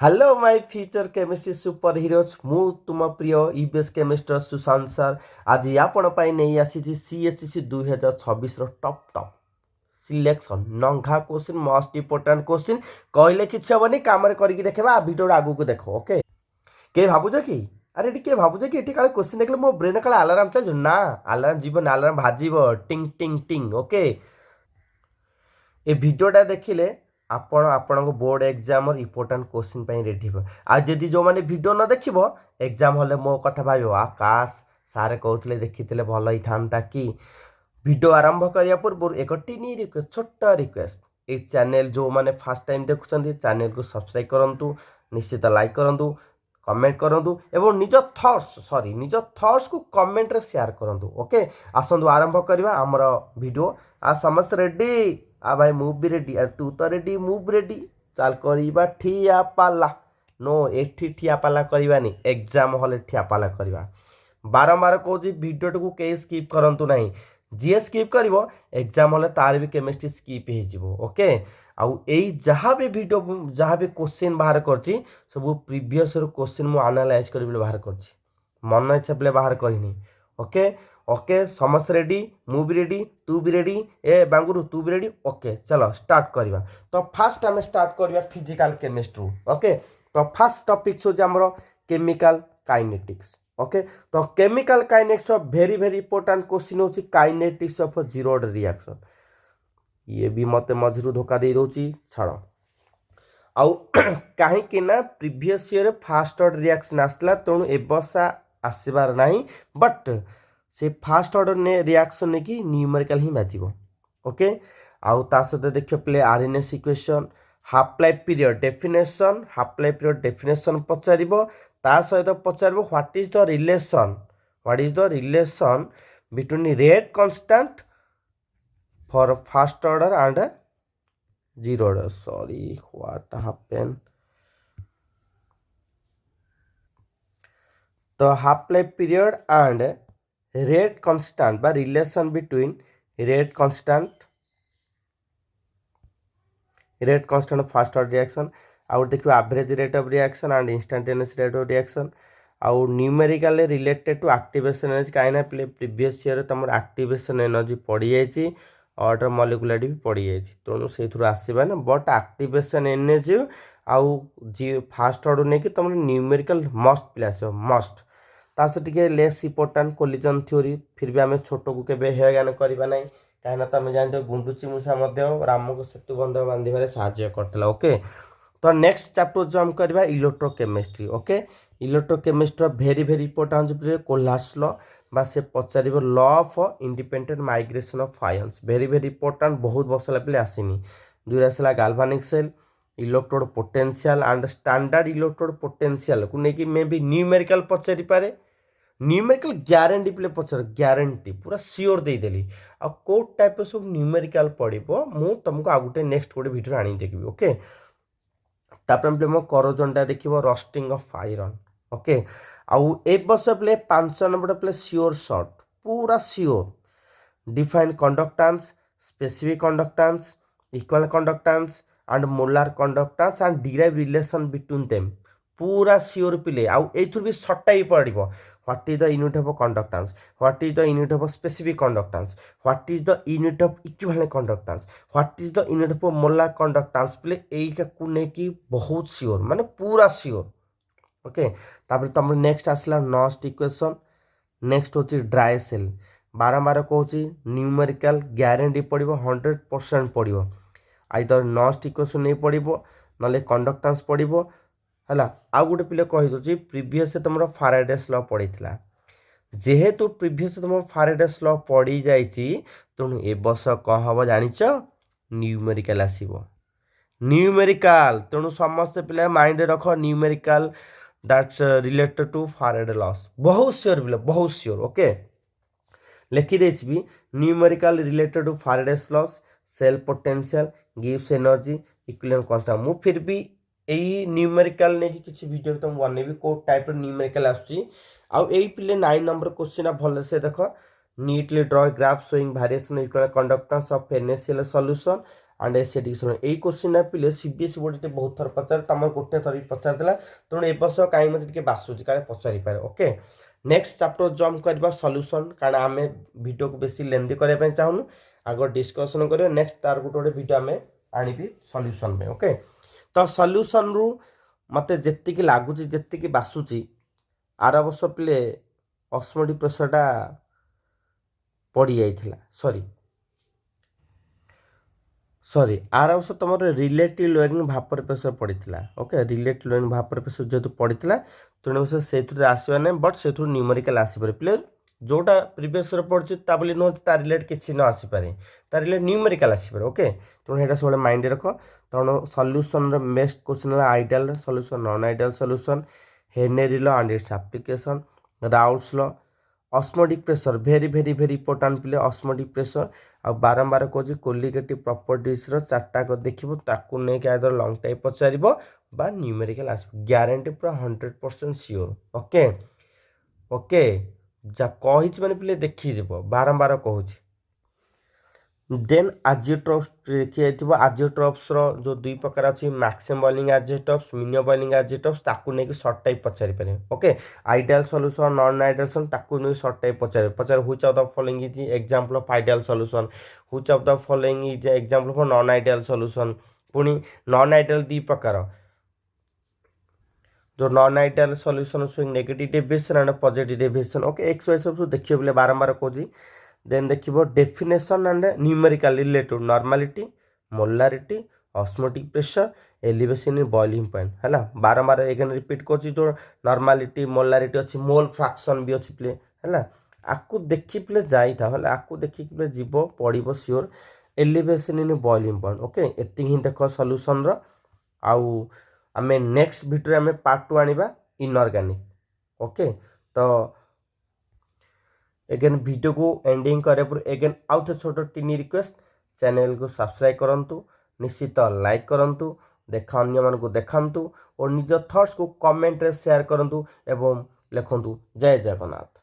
Hello my future chemistry super heroes मु तुम प्रिय ईबीएस केमिस्टर सुशांत सर आज आपण पाई नहीं आसी सीएचसी 2026 टॉप टॉप सिलेक्शन नंघा क्वेश्चन मोस्ट इंपोर्टेंट क्वेश्चन कहले किछ हबनी काम करके देखा भिडियो आगू को देख ओके के भावुच कि अरे ये के भावुच कि ये क्वेश्चन देखले मो ब्रेन काले अलार्म चल ना अलार्म जीवन अलार्म भाजिब टिंग टिंग टिंग ओके ए भिडियोटा देखिले आपण आपन बोर्ड एग्जाम इंपोर्टेंट क्वेश्चन पे रेडी हो आदि जो मैंने भिडियो न देख एग्जाम हले मो कथा भाव आकाश सारे कहते देखी भल ही था कि भिडियो आरंभ करने पूर्व एक टीनी रिक्वेस्ट छोट रिक्वेस्ट ये चैनल जो मैंने फास्ट टाइम देखुं चैनल को सब्सक्राइब करूँ निश्चित लाइक करूँ कमेंट करूँ एवं निज थॉट्स को कमेंट रे शेयर करूँ ओके आसतु आरंभ करवा आमर वीडियो आ समस्त रेडी आ भाई मु भी रेडी आ तू तो रेडी मु भी रेडी चल करवा ठिया पाला नो एठी ठिया पाला करवानी एग्जाम हॉल ठिया पाला करवा बारंबार कहूँ भिडियो को कहीं स्किप करंतु नहीं जी स्किप कर एग्जाम हॉल तार भी केमिस्ट्री स्किप हो ओके आउ एई जहाँ भी वीडियो जहाँ भी क्वेश्चन बाहर करछि सब प्रीवियस क्वेश्चन मु एनालाइज कर बाहर करछि मन इच्छा पे बाहर करनी ओके ओके समस्त रेडी मु भी रेडी तू भी रेडी ए बांगुरु तू भी रेडी ओके चलो स्टार्ट करवा तो फास्ट आम स्टार्ट करवा फिजिकल केमिस्ट्री ओके तो फास्ट टॉपिक हो हमर केमिकल काइनेटिक्स ओके तो chemical kinetics very very important question होची काइनेटिक्स ऑफ जीरो रिएक्शन ये भी मत मझिरू धोखा दे दौची छाड़ आउ कहीं previous year fast order reaction आसला तेणु ए बर्षा आसबार नहीं बट से फास्ट ऑर्डर ने रिएक्शन ने कि न्यूमेरिकल ही बाजिबो ओके आउ ता सहित देखियो प्ले Arrhenius equation half life period definition पचारिबो ता सहित पचारिबो what is the relation between rate constant for first order and zero order sorry what happen to half life period and rate constant बा relation between rate constant first order reaction आउ देखिए average rate of reaction and instantaneous rate of reaction आउ numerical related to activation energy कहीं previous year तुम activation energy पड़ी जाइए order मॉलिक्युलरिटी भी पड़ी जाइए तेणु से आसवा ना बट एक्टिवेशन एनर्जी आउ जी फास्ट ऑर्डर नहीं कि तुम न्यूमेरिकल मस्ट पे आस मस्ट तास टे लेस इंपोर्टाट कोलिजन थ्योरी फिर भी आम छोट को केवे हेयज्ञान करवा ना कहीं तुम जानते गुंडुची मूषा रामक सेतु बंध बांधे साहय करता ओके तो नेक्स्ट चैप्टर जो हम करवा electrochemistry okay electrochemistry very very important Kohlrausch's law बा से पचार law of independent migration of ions very very important बहुत वर्ष पे आसनी दुई आसला galvanic cell electrode potential and standard electrode potential को लेकिन मे भी न्यूमेरिकल पचारि पारे न्यूमेरिकल ग्यारंटी पे पचार ग्यारंटी पूरा सियोर देदेली आ कौ टाइप सब न्यूमेरिकल पड़ो मु तुमको आउ गोटे नेक्स्ट गोटे भिडियो आनी देखी ओके तापर मो करोजनटा देख रस्टिंग ऑफ आयरन ओके आउ ए बस प्ले 5 नंबर प्ले सियोर शॉर्ट पूरा सियोर define conductance specific conductance equivalent conductance and molar conductance and derive relation between them पूरा सियोर पिले आउ एथुर भी सट्टा ही पड़ो what is the unit of conductance what is the unit of specific conductance what is the unit of equivalent conductance what is the unit of molar conductance प्ले एका को नेकी बहुत सियोर माने पूरा सियोर ओके तापर तुम नेक्स्ट आसला नॉस्ट इक्वेशन नेक्स्ट होची ड्राई सेल बारंबार कहूँ न्यूमेरिकल ग्यारंटी पड़ो 100% पड़ो आइदर नॉस्ट इक्वेशन नहीं पड़ो ना कंडक्टेंस पड़ो है आउ गोटे पिले कहीदे प्रीवियस तुम फाराडेस लॉ पड़ी जेहेतु प्रीवियस तुम फाराडेस लॉ पड़ी जाइए तेणु ए बस कौन हम जाच न्यूमेरिकल आसो न्यूमेरिकल तेणु समस्त पिला माइंड रख numerical that's related to Faraday laws बहुत श्योर पिला बहुत श्योर ओके लिखिदे भी numerical related to Faraday's laws cell potential gives energy equilibrium constant मु फिर भी यही न्यूमेरिकल नहीं किसी वीडियो तुम बनइबी कौ टाइप न्यूमेरिकल आसुची आउ यही पिले 9 नंबर क्वेश्चन भल से देख neatly draw graph showing variation equal conductance of NaCl solution and acidic solution यही क्वेश्चन पिले सीबीएसई बोर्ड बहुत थर पचार तुम गोटे थर पचार तेणु ए वर्ष कहीं मत बासुची काले पचारि पारे ओके नेक्स्ट चैप्टर जंप करवा सॉल्यूशन कारण आम वीडियो को बेसी लेंदी करने चाहूँ आग डिस्कसन कर नेक्स्ट तार गोटे गोटे वीडियो आम आनी सॉल्यूशन में ओके तो सॉल्यूशन रु मत जी लगुच जी बासुची आर वर्ष पिले ऑस्मोटिक प्रेशरटा पड़ जाइथिला सॉरी आर वर्ष तुम रिलेटिव लोइंग भापर प्रेशर पड़ा ओके रिलेटिव लोइंग भापर प्रेशर जेहतु पड़ा तेणु से आसवा ना बट से न्यूमेरिकल आसपे प्ले जोटा प्रिवियस पढ़ी बोली नुह तार रिलेट किसी न आसपे तार रिलेट न्यूमेरिकल आसपे ओके तेणु सब माइंड रख तेणु सॉल्यूशन बेस्ट क्वेश्चन है ideal solution non ideal solution Henry law and its application Raoult's law osmotic pressure very very very important पिले ऑस्मोटिक प्रेशर आ बारंबार कहूँ कोलिगेटिव प्रॉपर्टीज चार्टा को देखो ताकू नहीं आदर लंग टाइप पचार बा न्यूमेरिकल आस ग्यारंटी पूरा 100% सियोर ओके ओके जा कही मैंने पिले देखी बारंबार कहूँ देन आजियोट्रॉप्स देखिए आजियोट्रॉप्स जो दुई प्रकार अच्छी maximum boiling azeotropes minimum boiling azeotropes ताकू नहीं शॉर्ट टाइप पचारि पारे okay ideal solution non ideal solution ताकू नहीं शॉर्ट टाइप पचार which of the following is example of ideal solution which of the following is example of non ideal solution पुणी non ideal दी प्रकार जो non ideal solution स्विंग negative deviation and positive deviation okay X Y सब देखिए बोले बारंबार कहूँ देन देखिए definition and numerical related normality molarity osmotic pressure elevation in boiling point है बारंबार एगेन रिपीट कर जो नॉर्मालिटी मोलारिटी अच्छी मोल फ्रैक्शन भी अच्छी प्ले है आपको देखी प्ले जाइथा है आपको देखिक प्ले जीव पड़ो sure elevation in boiling point okay एति ही देख सॉल्यूशन रो आउ आमे नेक्स्ट वीडियो आमे पार्ट 2 आनिबा इनऑर्गेनिक ओके तो एगेन वीडियो को एंडिंग करे पर एगेन आउ थे छोट टीनी रिक्वेस्ट चैनल को सब्सक्राइब करंतु निश्चित लाइक करंतु देखा अन्य मानक देखांतु और निज थॉट्स को कमेंट रे शेयर करंतु एवं लिखंतु जय जगन्नाथ।